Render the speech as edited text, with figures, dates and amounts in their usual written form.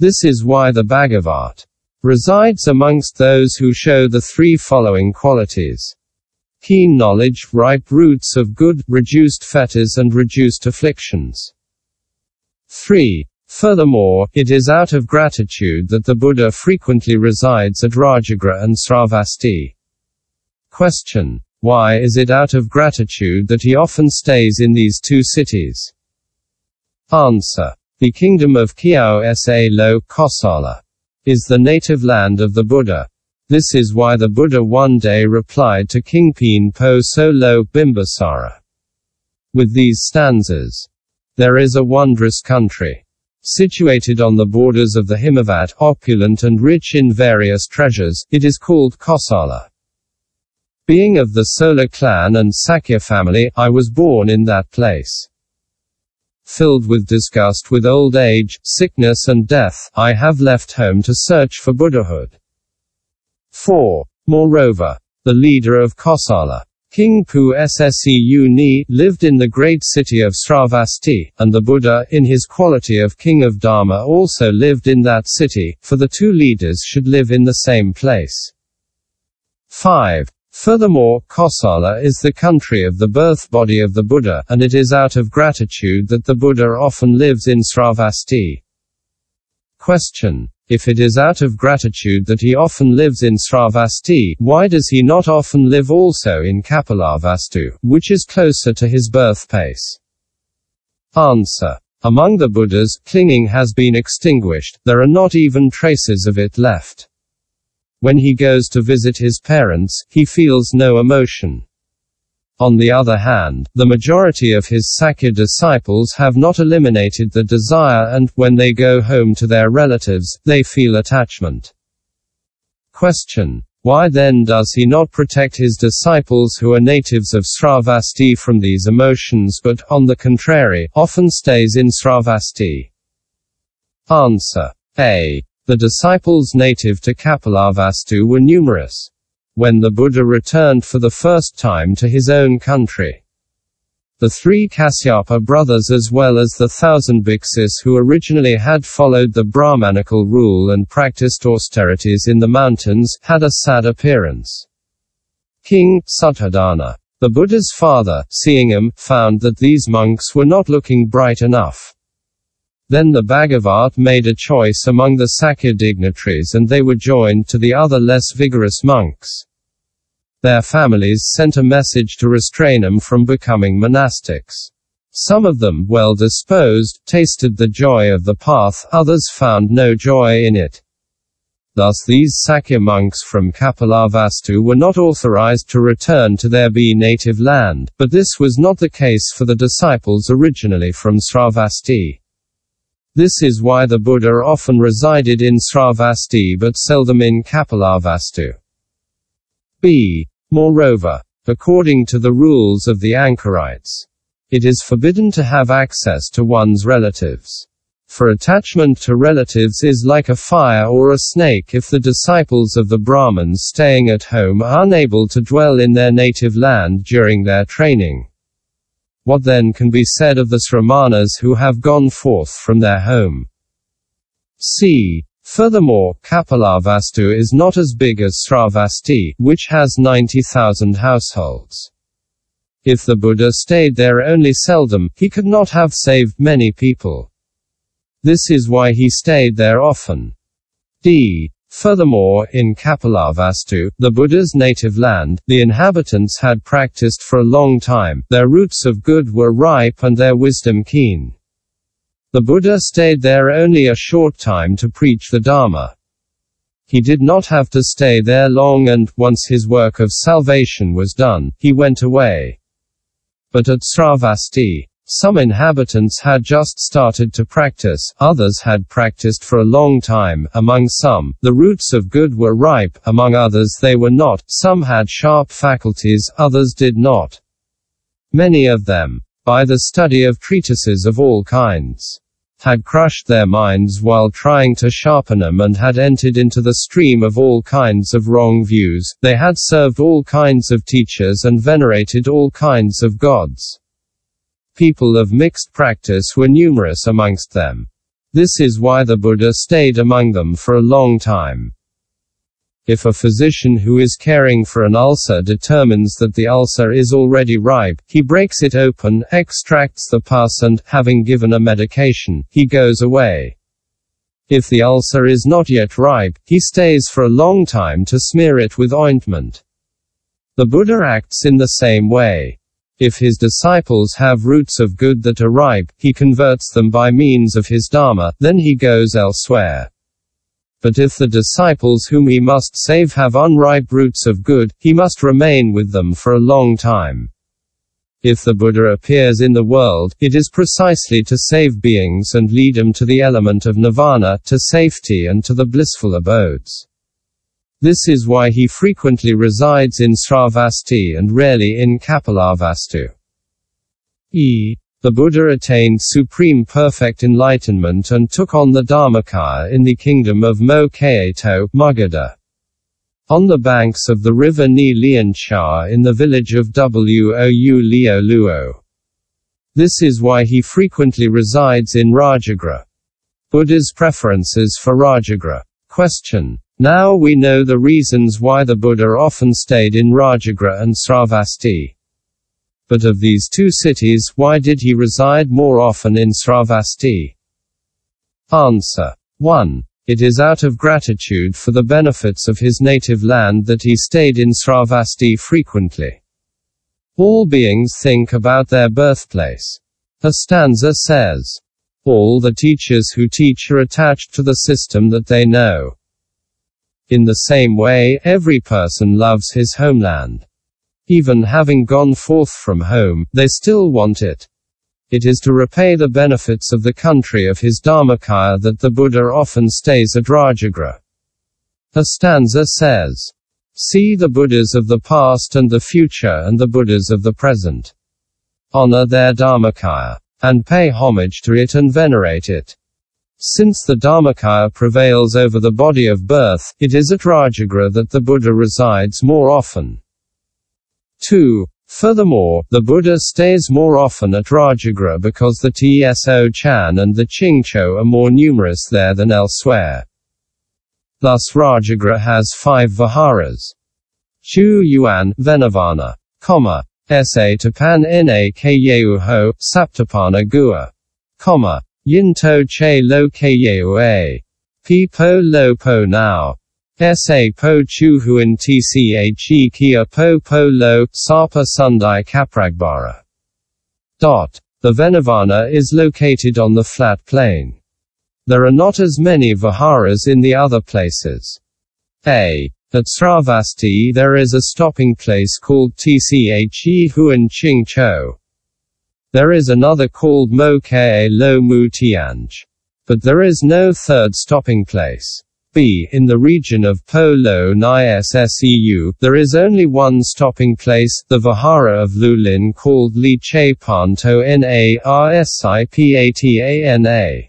This is why the Bhagavat resides amongst those who show the three following qualities: keen knowledge, ripe roots of good, reduced fetters and reduced afflictions. 3. Furthermore, it is out of gratitude that the Buddha frequently resides at RAJAGRHA and Sravasti. Question: why is it out of gratitude that he often stays in these two cities? Answer: the kingdom of Kyao Sa Lo, Kosala, is the native land of the Buddha. This is why the Buddha one day replied to King Pin Po So Lo Bimbasara with these stanzas: there is a wondrous country, situated on the borders of the Himavat, opulent and rich in various treasures, it is called Kosala. Being of the Solar clan and Sakya family, I was born in that place. Filled with disgust with old age, sickness and death, I have left home to search for Buddhahood. 4. Moreover, the leader of Kosala, King Pu Ssu Ni, lived in the great city of Sravasti, and the Buddha, in his quality of king of Dharma, also lived in that city, for the two leaders should live in the same place. 5. Furthermore, Kosala is the country of the birth body of the Buddha, and it is out of gratitude that the Buddha often lives in Sravasti. Question: if it is out of gratitude that he often lives in Sravasti, why does he not often live also in Kapilavastu, which is closer to his birthplace? Answer: among the Buddhas, clinging has been extinguished, there are not even traces of it left. When he goes to visit his parents, he feels no emotion. On the other hand, the majority of his Sakya disciples have not eliminated the desire and, when they go home to their relatives, they feel attachment. Question: why then does he not protect his disciples who are natives of Sravasti from these emotions but, on the contrary, often stays in Sravasti? Answer: A. The disciples native to Kapilavastu were numerous. When the Buddha returned for the first time to his own country, the three Kasyapa brothers as well as the 1,000 bhiksus who originally had followed the brahmanical rule and practiced austerities in the mountains, had a sad appearance. King Suddhodana, the Buddha's father, seeing him, found that these monks were not looking bright enough. Then the Bhagavat made a choice among the Sakya dignitaries and they were joined to the other less vigorous monks. Their families sent a message to restrain them from becoming monastics. Some of them, well-disposed, tasted the joy of the path, others found no joy in it. Thus these Sakya monks from Kapilavastu were not authorized to return to their native land, but this was not the case for the disciples originally from Sravasti. This is why the Buddha often resided in Sravasti but seldom in Kapilavastu. B. Moreover, according to the rules of the anchorites, it is forbidden to have access to one's relatives. For attachment to relatives is like a fire or a snake if the disciples of the Brahmins staying at home are unable to dwell in their native land during their training. What then can be said of the sramanas who have gone forth from their home? C. Furthermore, Kapilavastu is not as big as Sravasti, which has 90,000 households. If the Buddha stayed there only seldom, he could not have saved many people. This is why he stayed there often. D. Furthermore, in Kapilavastu, the Buddha's native land, the inhabitants had practiced for a long time, their roots of good were ripe and their wisdom keen. The Buddha stayed there only a short time to preach the Dharma. He did not have to stay there long and, once his work of salvation was done, he went away. But at Sravasti, some inhabitants had just started to practice, others had practiced for a long time, among some, the roots of good were ripe, among others they were not, some had sharp faculties, others did not. Many of them, by the study of treatises of all kinds, had crushed their minds while trying to sharpen them and had entered into the stream of all kinds of wrong views, they had served all kinds of teachers and venerated all kinds of gods. People of mixed practice were numerous amongst them. This is why the Buddha stayed among them for a long time. If a physician who is caring for an ulcer determines that the ulcer is already ripe, he breaks it open, extracts the pus and, having given a medication, he goes away. If the ulcer is not yet ripe, he stays for a long time to smear it with ointment. The Buddha acts in the same way. If his disciples have roots of good that are ripe, he converts them by means of his Dharma, then he goes elsewhere. But if the disciples whom he must save have unripe roots of good, he must remain with them for a long time. If the Buddha appears in the world, it is precisely to save beings and lead them to the element of nirvana, to safety and to the blissful abodes. This is why he frequently resides in sravasti and rarely in kapilavastu. The Buddha attained supreme perfect enlightenment and took on the Dharmakaya in the kingdom of Mo-Kaeto, Magadha. On the banks of the river Ni Liancha in the village of Wou Leo Luo. This is why he frequently resides in RAJAGRHA. Buddha's preferences for RAJAGRHA. Question. Now we know the reasons why the Buddha often stayed in RAJAGRHA and Sravasti. But of these two cities, why did he reside more often in Sravasti? Answer. 1. It is out of gratitude for the benefits of his native land that he stayed in Sravasti frequently. All beings think about their birthplace. A stanza says, all the teachers who teach are attached to the system that they know. In the same way, every person loves his homeland. Even having gone forth from home, they still want it. It is to repay the benefits of the country of his Dharmakaya that the Buddha often stays at RAJAGRHA. A stanza says, see the Buddhas of the past and the future and the Buddhas of the present. Honor their Dharmakaya, and pay homage to it and venerate it. Since the Dharmakaya prevails over the body of birth, it is at RAJAGRHA that the Buddha resides more often. 2. Furthermore, the Buddha stays more often at RAJAGRHA because the Tso-chan and the Chingcho are more numerous there than elsewhere. Thus RAJAGRHA has 5 viharas. Chu Yuan, Venavana, Sa Tapan Na Kyeuho, Saptapana Gua, Yin To Che Lo Kyeuo, Pi Po Lo Po Nao. Sa po chu huan tche kia po lo, sapa sundai kapragbara. The Venavana is located on the flat plain. There are not as many viharas in the other places. At Sravasti there is a stopping place called Tche Huan Ching Cho. There is another called Mo Ke Lo Mu Tianj. But there is no third stopping place. In the region of Po Lo Nai Sseu, there is only one stopping place, the Vihara of Lulin called Li Che Pan To Na Rsipatana.